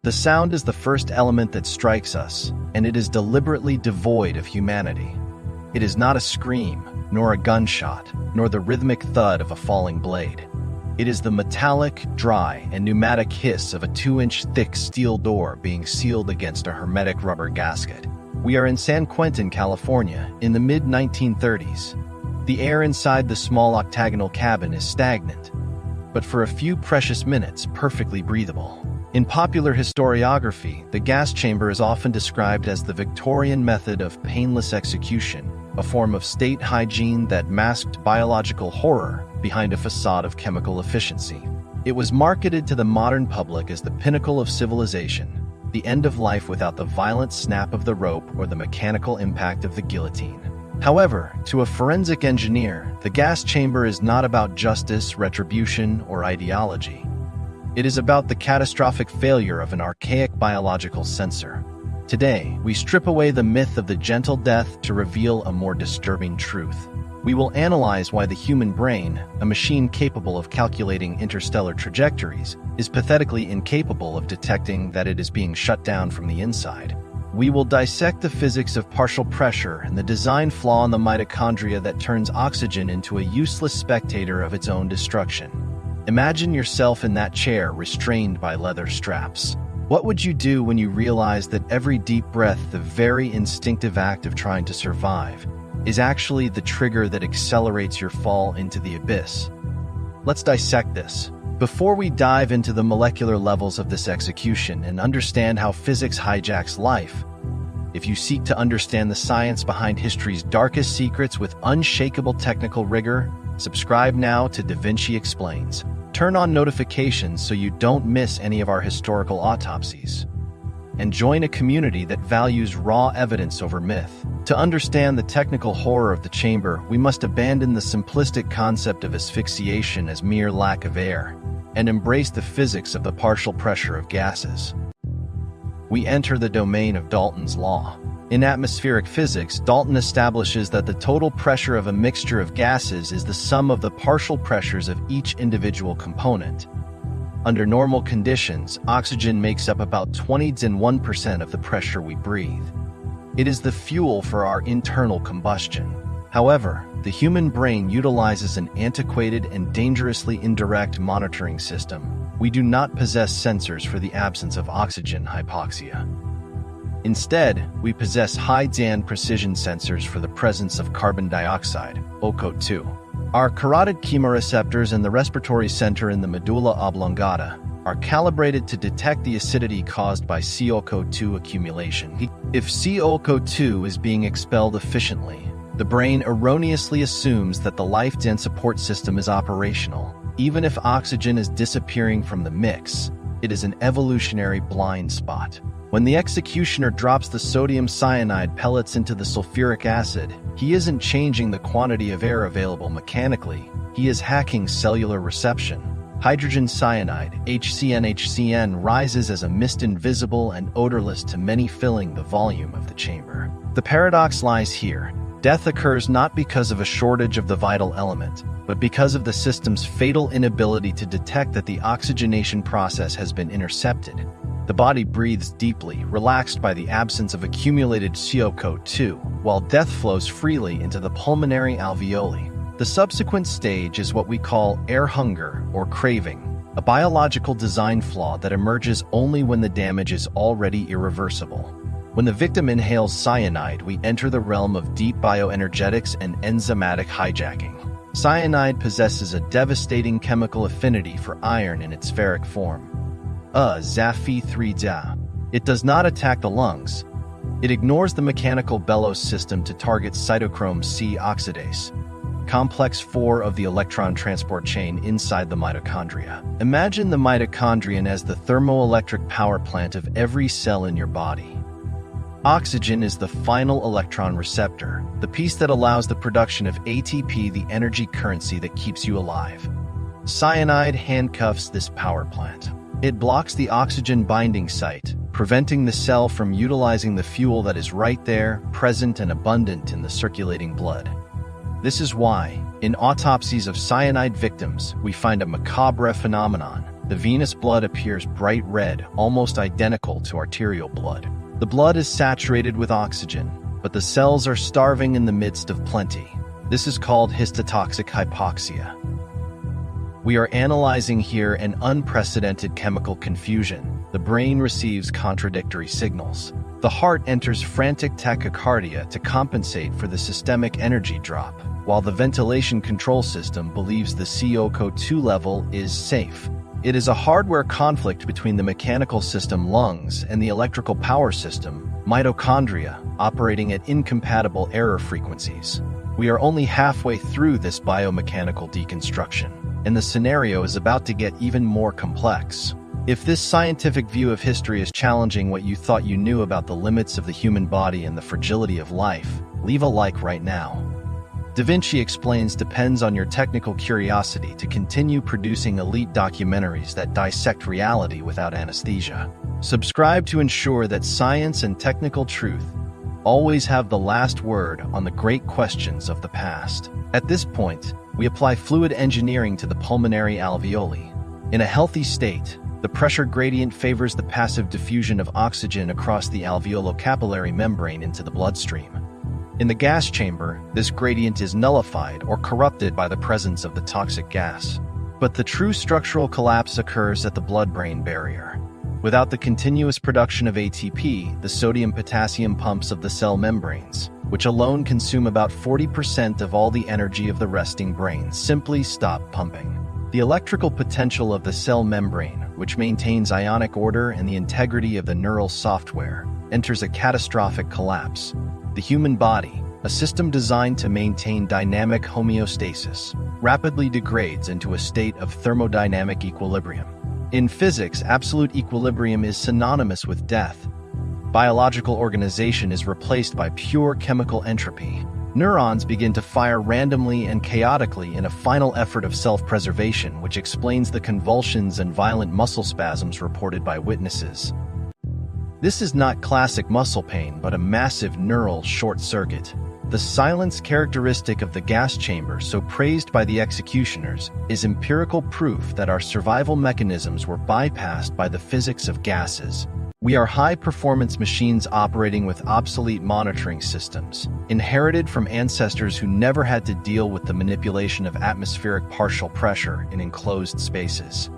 The sound is the first element that strikes us, and it is deliberately devoid of humanity. It is not a scream, nor a gunshot, nor the rhythmic thud of a falling blade. It is the metallic, dry, and pneumatic hiss of a 2-inch thick steel door being sealed against a hermetic rubber gasket. We are in San Quentin, California, in the mid-1930s. The air inside the small octagonal cabin is stagnant, but for a few precious minutes, perfectly breathable. In popular historiography, the gas chamber is often described as the Victorian method of painless execution, a form of state hygiene that masked biological horror behind a facade of chemical efficiency. It was marketed to the modern public as the pinnacle of civilization, the end of life without the violent snap of the rope or the mechanical impact of the guillotine. However, to a forensic engineer, the gas chamber is not about justice, retribution, or ideology. It is about the catastrophic failure of an archaic biological sensor. Today, we strip away the myth of the gentle death to reveal a more disturbing truth. We will analyze why the human brain, a machine capable of calculating interstellar trajectories, is pathetically incapable of detecting that it is being shut down from the inside. We will dissect the physics of partial pressure and the design flaw in the mitochondria that turns oxygen into a useless spectator of its own destruction. Imagine yourself in that chair, restrained by leather straps. What would you do when you realize that every deep breath, the very instinctive act of trying to survive, is actually the trigger that accelerates your fall into the abyss? Let's dissect this. Before we dive into the molecular levels of this execution and understand how physics hijacks life, if you seek to understand the science behind history's darkest secrets with unshakable technical rigor, subscribe now to DaVinci Explains. Turn on notifications so you don't miss any of our historical autopsies. And join a community that values raw evidence over myth. To understand the technical horror of the chamber, we must abandon the simplistic concept of asphyxiation as mere lack of air, and embrace the physics of the partial pressure of gases. We enter the domain of Dalton's law. In atmospheric physics, Dalton establishes that the total pressure of a mixture of gases is the sum of the partial pressures of each individual component. Under normal conditions, oxygen makes up about 20% of the pressure we breathe. It is the fuel for our internal combustion. However, the human brain utilizes an antiquated and dangerously indirect monitoring system. We do not possess sensors for the absence of oxygen hypoxia. Instead, we possess high-band precision sensors for the presence of carbon dioxide, OCO2. Our carotid chemoreceptors and the respiratory center in the medulla oblongata are calibrated to detect the acidity caused by COCO2 accumulation. If COCO2 is being expelled efficiently, the brain erroneously assumes that the life-den support system is operational. Even if oxygen is disappearing from the mix, it is an evolutionary blind spot. When the executioner drops the sodium cyanide pellets into the sulfuric acid, he isn't changing the quantity of air available mechanically, he is hacking cellular reception. Hydrogen cyanide, HCN, rises as a mist, invisible and odorless to many, filling the volume of the chamber. The paradox lies here. Death occurs not because of a shortage of the vital element, but because of the system's fatal inability to detect that the oxygenation process has been intercepted. The body breathes deeply, relaxed by the absence of accumulated COCO2, while death flows freely into the pulmonary alveoli. The subsequent stage is what we call air hunger or craving, a biological design flaw that emerges only when the damage is already irreversible. When the victim inhales cyanide, we enter the realm of deep bioenergetics and enzymatic hijacking. Cyanide possesses a devastating chemical affinity for iron in its ferric form. Zaf3Da. It does not attack the lungs. It ignores the mechanical bellows system to target cytochrome C oxidase, complex 4 of the electron transport chain inside the mitochondria. Imagine the mitochondrion as the thermoelectric power plant of every cell in your body. Oxygen is the final electron receptor, the piece that allows the production of ATP, the energy currency that keeps you alive. Cyanide handcuffs this power plant. It blocks the oxygen binding site, preventing the cell from utilizing the fuel that is right there, present and abundant in the circulating blood. This is why, in autopsies of cyanide victims, we find a macabre phenomenon. the venous blood appears bright red, almost identical to arterial blood. The blood is saturated with oxygen, but the cells are starving in the midst of plenty. This is called histotoxic hypoxia. We are analyzing here an unprecedented chemical confusion. The brain receives contradictory signals. The heart enters frantic tachycardia to compensate for the systemic energy drop, while the ventilation control system believes the CO2 level is safe. It is a hardware conflict between the mechanical system lungs and the electrical power system mitochondria, operating at incompatible error frequencies. We are only halfway through this biomechanical deconstruction, and the scenario is about to get even more complex. If this scientific view of history is challenging what you thought you knew about the limits of the human body and the fragility of life, leave a like right now. DaVinci Explains depends on your technical curiosity to continue producing elite documentaries that dissect reality without anesthesia. Subscribe to ensure that science and technical truth always have the last word on the great questions of the past. At this point, we apply fluid engineering to the pulmonary alveoli. In a healthy state, the pressure gradient favors the passive diffusion of oxygen across the alveolo-capillary membrane into the bloodstream. In the gas chamber, this gradient is nullified or corrupted by the presence of the toxic gas. But the true structural collapse occurs at the blood-brain barrier. Without the continuous production of ATP, the sodium-potassium pumps of the cell membranes, which alone consume about 40% of all the energy of the resting brain, simply stop pumping. The electrical potential of the cell membrane, which maintains ionic order and the integrity of the neural software, enters a catastrophic collapse. The human body, a system designed to maintain dynamic homeostasis, rapidly degrades into a state of thermodynamic equilibrium. In physics, absolute equilibrium is synonymous with death. Biological organization is replaced by pure chemical entropy. Neurons begin to fire randomly and chaotically in a final effort of self-preservation, which explains the convulsions and violent muscle spasms reported by witnesses. This is not classic muscle pain, but a massive neural short circuit. The silence characteristic of the gas chamber, so praised by the executioners, is empirical proof that our survival mechanisms were bypassed by the physics of gases. We are high-performance machines operating with obsolete monitoring systems, inherited from ancestors who never had to deal with the manipulation of atmospheric partial pressure in enclosed spaces.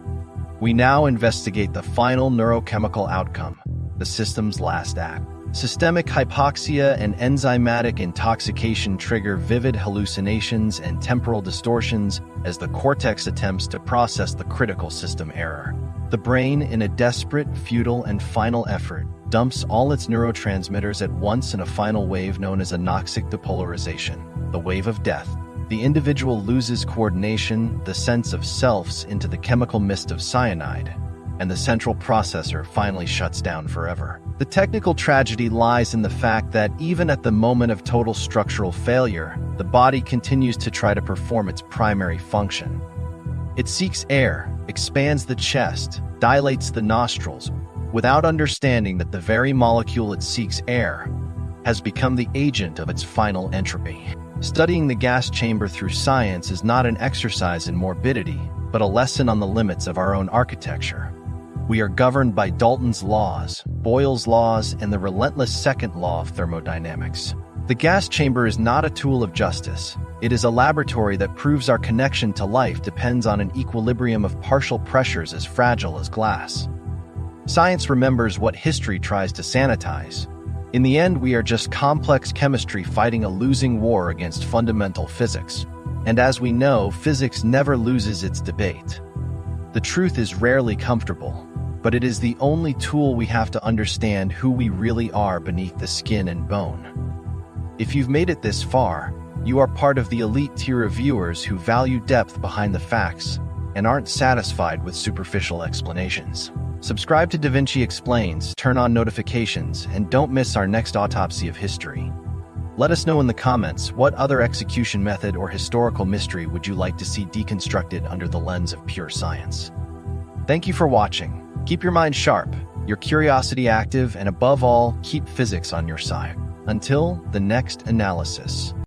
We now investigate the final neurochemical outcome, the system's last act. Systemic hypoxia and enzymatic intoxication trigger vivid hallucinations and temporal distortions as the cortex attempts to process the critical system error. The brain, in a desperate, futile, and final effort, dumps all its neurotransmitters at once in a final wave known as anoxic depolarization, the wave of death. The individual loses coordination, the sense of selves into the chemical mist of cyanide, and the central processor finally shuts down forever. The technical tragedy lies in the fact that even at the moment of total structural failure, the body continues to try to perform its primary function. It seeks air, expands the chest, dilates the nostrils, without understanding that the very molecule it seeks air has become the agent of its final entropy. Studying the gas chamber through science is not an exercise in morbidity, but a lesson on the limits of our own architecture. We are governed by Dalton's laws, Boyle's laws, and the relentless second law of thermodynamics. The gas chamber is not a tool of justice. It is a laboratory that proves our connection to life depends on an equilibrium of partial pressures as fragile as glass. Science remembers what history tries to sanitize. In the end, we are just complex chemistry fighting a losing war against fundamental physics. And as we know, physics never loses its debate. The truth is rarely comfortable, but it is the only tool we have to understand who we really are beneath the skin and bone. If you've made it this far, you are part of the elite tier of viewers who value depth behind the facts and aren't satisfied with superficial explanations. Subscribe to DaVinci Explains, turn on notifications, and don't miss our next autopsy of history. Let us know in the comments what other execution method or historical mystery would you like to see deconstructed under the lens of pure science. Thank you for watching. Keep your mind sharp, your curiosity active, and above all, keep physics on your side. Until the next analysis.